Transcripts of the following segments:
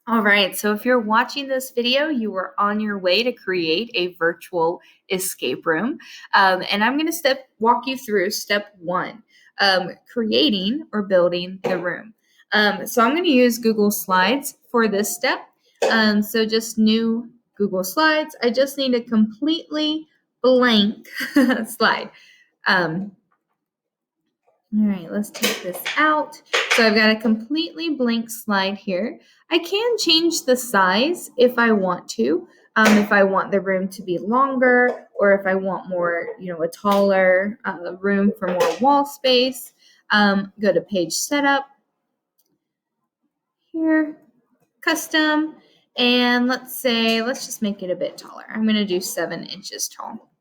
All right, so if you're watching this video, you are on your way to create a virtual escape room. And I'm going to walk you through step one, creating or building the room. So I'm going to use Google Slides for this step. So just new Google Slides. I just need a completely blank slide. All right, let's take this out. So I've got a completely blank slide here. I can change the size if I want to, if I want the room to be longer or if I want more, a taller room for more wall space. Go to page setup here, custom, and let's just make it a bit taller. I'm going to do 7 inches tall.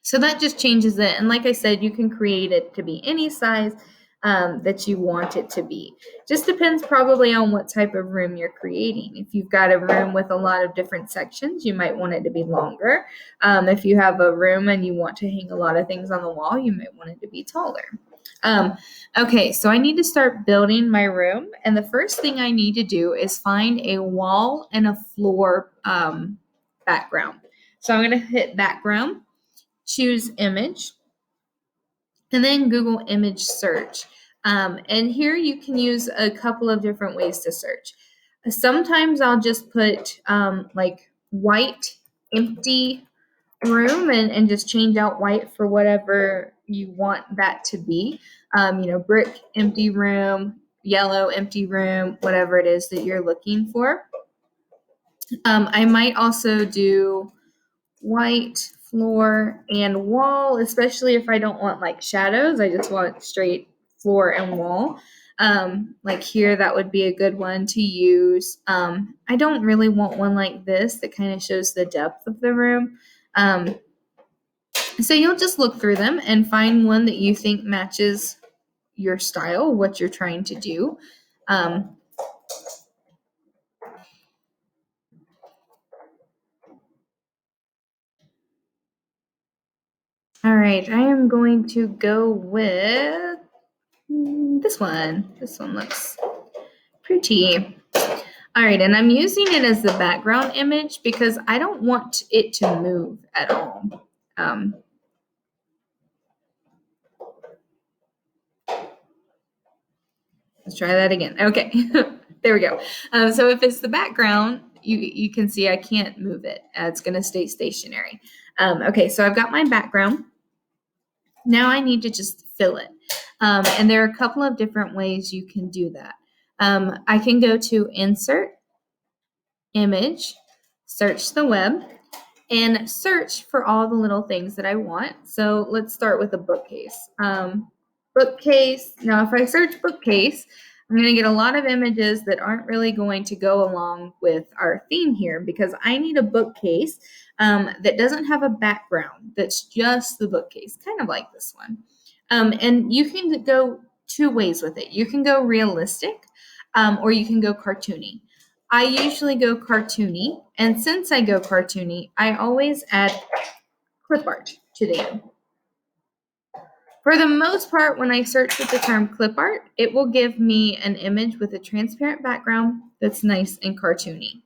So that just changes it. And like I said, you can create it to be any size that you want it to be. Just depends probably on what type of room you're creating. If you've got a room with a lot of different sections, you might want it to be longer. If you have a room and you want to hang a lot of things on the wall, you might want it to be taller. Okay, so I need to start building my room. And the first thing I need to do is find a wall and a floor background. So I'm going to hit background, choose image, and then Google image search. And here you can use a couple of different ways to search. Sometimes I'll just put like white empty room and just change out white for whatever you want that to be. Brick empty room, yellow empty room, whatever it is that you're looking for. I might also do white floor and wall, especially if I don't want like shadows. I just want straight floor and wall. Like here, that would be a good one to use. I don't really want one like this that kind of shows the depth of the room. So you'll just look through them and find one that you think matches your style, what you're trying to do. All right, I am going to go with this one. This one looks pretty. All right, and I'm using it as the background image because I don't want it to move at all. Let's try that again. Okay, there we go. So if it's the background, you can see I can't move it. It's going to stay stationary. Okay, so I've got my background. Now I need to just fill it. And there are a couple of different ways you can do that. I can go to Insert, Image, search the web, and search for all the little things that I want. So let's start with a bookcase. Bookcase. Now, if I search bookcase, I'm going to get a lot of images that aren't really going to go along with our theme here because I need a bookcase that doesn't have a background, that's just the bookcase, kind of like this one. And you can go 2 ways with it. You can go realistic or you can go cartoony. I usually go cartoony, and since I go cartoony, I always add clip art to the end. For the most part, when I search with the term clip art, it will give me an image with a transparent background that's nice and cartoony.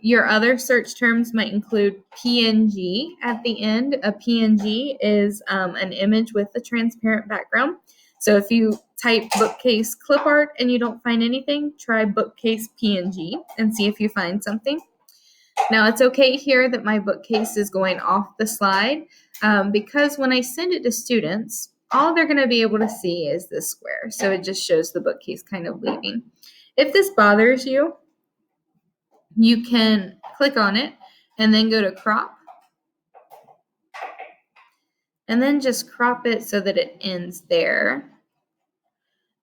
Your other search terms might include PNG at the end. A PNG is an image with a transparent background. So if you type bookcase clip art and you don't find anything, try bookcase PNG and see if you find something. Now it's okay here that my bookcase is going off the slide because when I send it to students, all they're going to be able to see is this square. So it just shows the bookcase kind of leaving. If this bothers you, you can click on it and then go to crop. And then just crop it so that it ends there.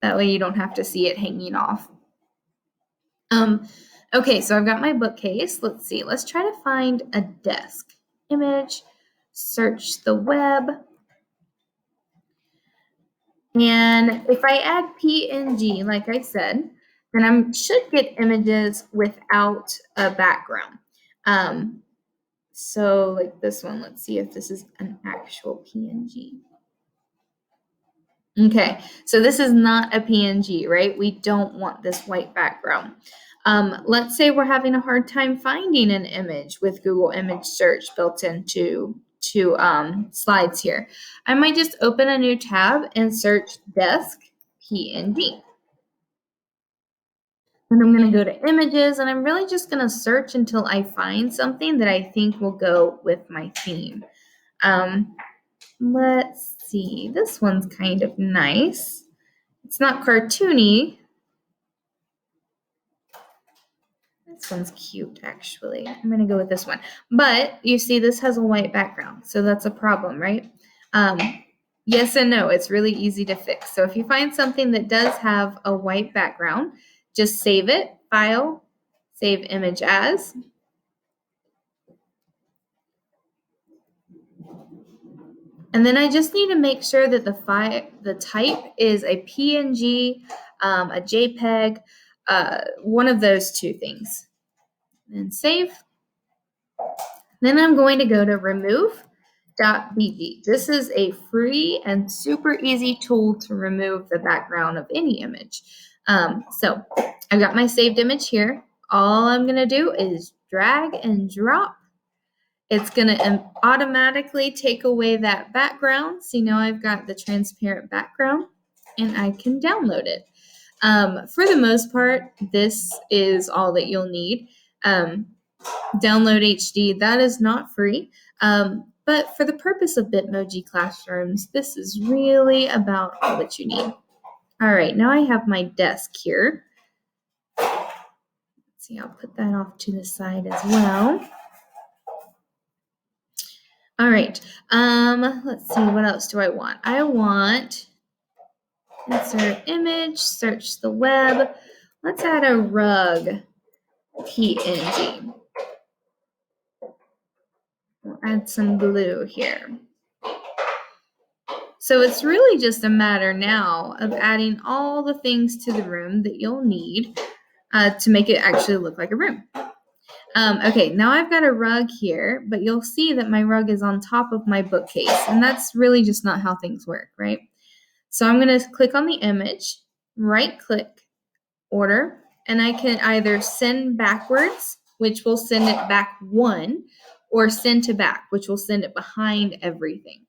That way you don't have to see it hanging off. Okay, so I've got my bookcase. Let's see. Let's try to find a desk. Image, search the web. And if I add PNG, like I said, then I should get images without a background. So like this one, let's see if this is an actual PNG. Okay, so this is not a PNG, right? We don't want this white background. Let's say we're having a hard time finding an image with Google Image Search built into slides here. I might just open a new tab and search desk PNG. And I'm going to go to images, and I'm really just going to search until I find something that I think will go with my theme. Let's see, this one's kind of nice. It's not cartoony. This one's cute, actually. I'm going to go with this one. But you see, this has a white background, so that's a problem, right? Yes and no. It's really easy to fix. So if you find something that does have a white background, just save it, File, Save Image As. And then I just need to make sure that the type is a PNG, a JPEG, one of those two things. And save. Then I'm going to go to remove.bg. This is a free and super easy tool to remove the background of any image. So I've got my saved image here. All I'm going to do is drag and drop. It's going to automatically take away that background. See, now I've got the transparent background and I can download it. For the most part, this is all that you'll need. Download HD, that is not free. But for the purpose of Bitmoji Classrooms, this is really about all that you need. All right, now I have my desk here. Let's see, I'll put that off to the side as well. All right, let's see, what else do I want? I want insert image, search the web. Let's add a rug PNG. We'll add some blue here. So it's really just a matter now of adding all the things to the room that you'll need to make it actually look like a room. Okay, now I've got a rug here, but you'll see that my rug is on top of my bookcase, and that's really just not how things work, right? So I'm going to click on the image, right-click, order, and I can either send backwards, which will send it back one, or send to back, which will send it behind everything.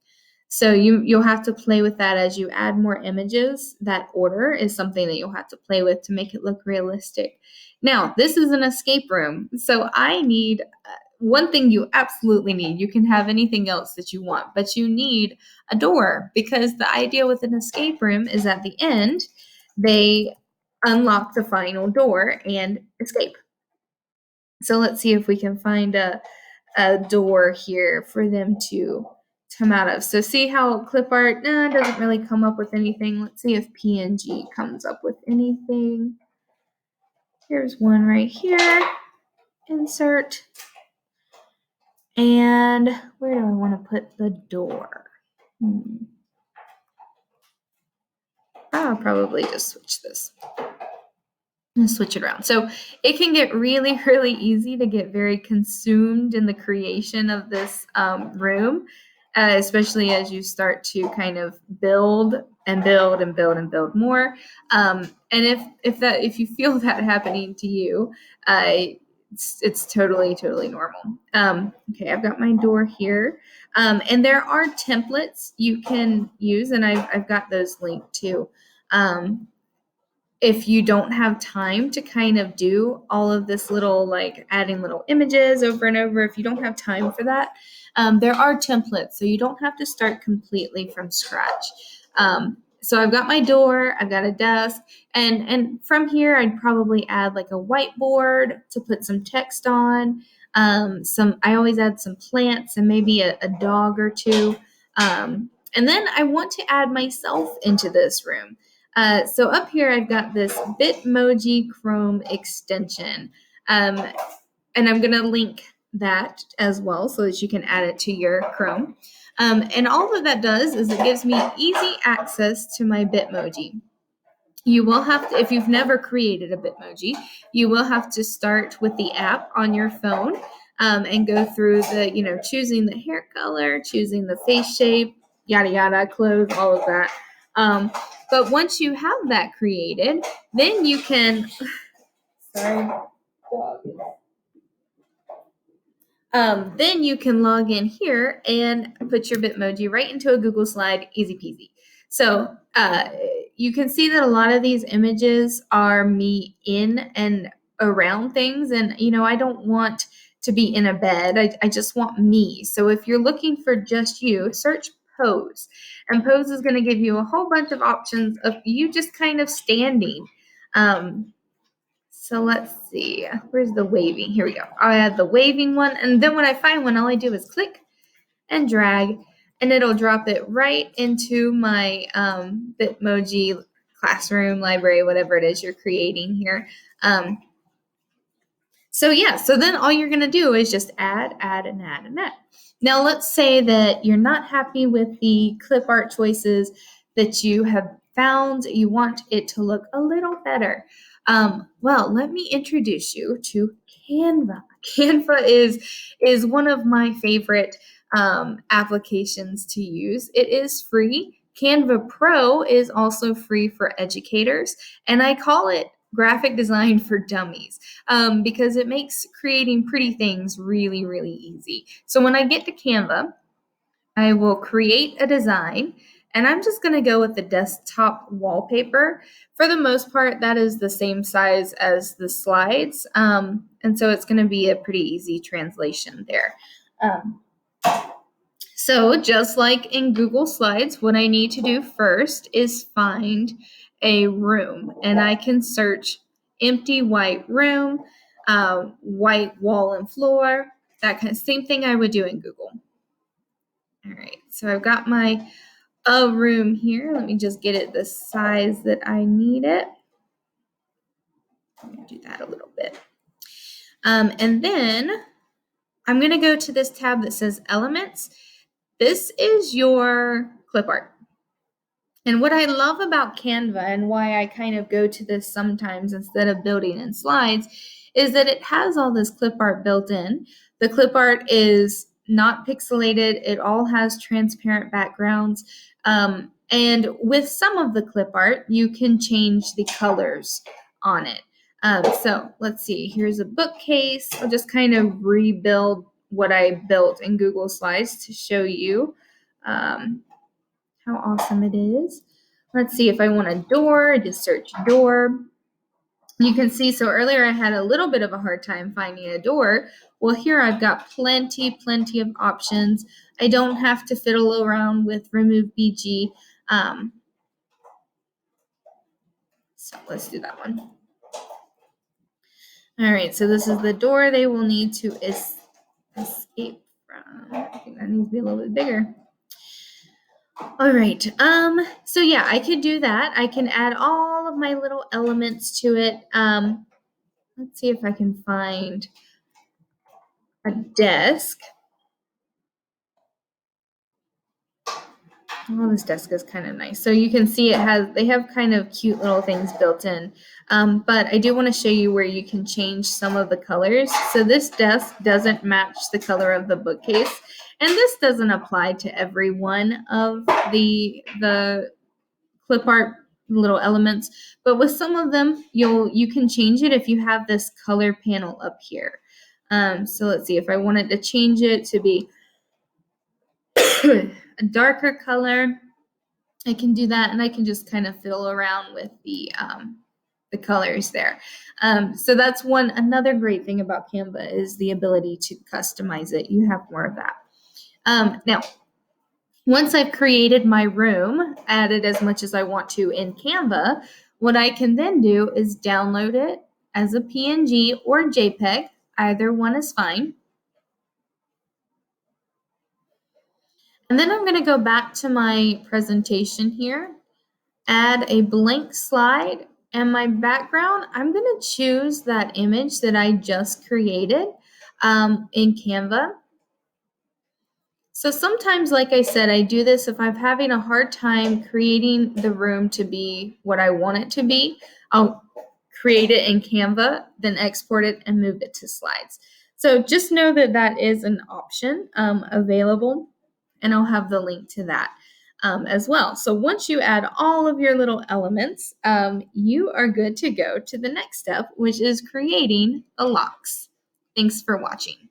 So you'll have to play with that as you add more images. That order is something that you'll have to play with to make it look realistic. Now, this is an escape room, so I need one thing you absolutely need. You can have anything else that you want, but you need a door, because the idea with an escape room is at the end, they unlock the final door and escape. So let's see if we can find a door here for them to come out of. So see how clip art doesn't really come up with anything. Let's see if PNG comes up with anything. Here's one right here. Insert. And where do I want to put the door? I'll probably just switch this. And switch it around. So it can get really, really easy to get very consumed in the creation of this room, especially as you start to kind of build and build and build and build more. And if you feel that happening to you, it's totally normal. Okay, I've got my door here, and there are templates you can use, and I've got those linked too. If you don't have time to kind of do all of this little, like adding little images over and over, if you don't have time for that, there are templates, so you don't have to start completely from scratch. So I've got my door, I've got a desk, and from here I'd probably add like a whiteboard to put some text on. I always add some plants and maybe a dog or two. And then I want to add myself into this room. So up here, I've got this Bitmoji Chrome extension, and I'm going to link that as well so that you can add it to your Chrome. And all that does is it gives me easy access to my Bitmoji. You will have to, if you've never created a Bitmoji, you will have to start with the app on your phone and go through choosing the hair color, choosing the face shape, yada, yada, clothes, all of that. But once you have that created, then you can, sorry, then you can log in here and put your Bitmoji right into a Google slide, easy peasy. So you can see that a lot of these images are me in and around things. And, I don't want to be in a bed. I just want me. So if you're looking for just you, search pose. And pose is going to give you a whole bunch of options of you just kind of standing. So let's see, where's the waving? Here we go. I'll add the waving one. And then when I find one, all I do is click and drag, and it'll drop it right into my Bitmoji classroom, library, whatever it is you're creating here. So then all you're going to do is just add, and add, and add. Now let's say that you're not happy with the clip art choices that you have found. You want it to look a little better. Well, let me introduce you to Canva. Canva is one of my favorite applications to use. It is free. Canva Pro is also free for educators, and I call it graphic design for dummies because it makes creating pretty things really, really easy. So when I get to Canva, I will create a design, and I'm just going to go with the desktop wallpaper. For the most part, that is the same size as the slides, and so it's going to be a pretty easy translation there. So just like in Google Slides, what I need to do first is find a room, and I can search empty white room, white wall and floor, that kind of same thing I would do in Google. All right, so I've got my room here. Let me just get it the size that I need it. I'm going to do that a little bit. And then I'm going to go to this tab that says Elements. This is your clip art. And what I love about Canva and why I kind of go to this sometimes instead of building in slides is that it has all this clip art built in. The clip art is not pixelated. It all has transparent backgrounds. And with some of the clip art, you can change the colors on it. So let's see, here's a bookcase. I'll just kind of rebuild what I built in Google Slides to show you how awesome it is. Let's see, if I want a door, I just search door. You can see, so earlier I had a little bit of a hard time finding a door. Well, here I've got plenty of options. I don't have to fiddle around with remove BG. So let's do that one. All right, so this is the door they will need to escape from. I think that needs to be a little bit bigger. All right, so yeah, I could do that. I can add all of my little elements to it. Let's see if I can find a desk. Oh, this desk is kind of nice. So you can see they have kind of cute little things built in. But I do want to show you where you can change some of the colors. So this desk doesn't match the color of the bookcase. And this doesn't apply to every one of the clip art little elements, but with some of them, you can change it if you have this color panel up here. So let's see, if I wanted to change it to be a darker color, I can do that, and I can just kind of fiddle around with the colors there. So that's another great thing about Canva is the ability to customize it. You have more of that. Now, once I've created my room, added as much as I want to in Canva, what I can then do is download it as a PNG or JPEG. Either one is fine. And then I'm going to go back to my presentation here, add a blank slide, and my background, I'm going to choose that image that I just created in Canva. So sometimes, like I said, I do this if I'm having a hard time creating the room to be what I want it to be. I'll create it in Canva, then export it and move it to slides. So just know that that is an option available, and I'll have the link to that. as well. So once you add all of your little elements, you are good to go to the next step, which is creating the locks. Thanks for watching.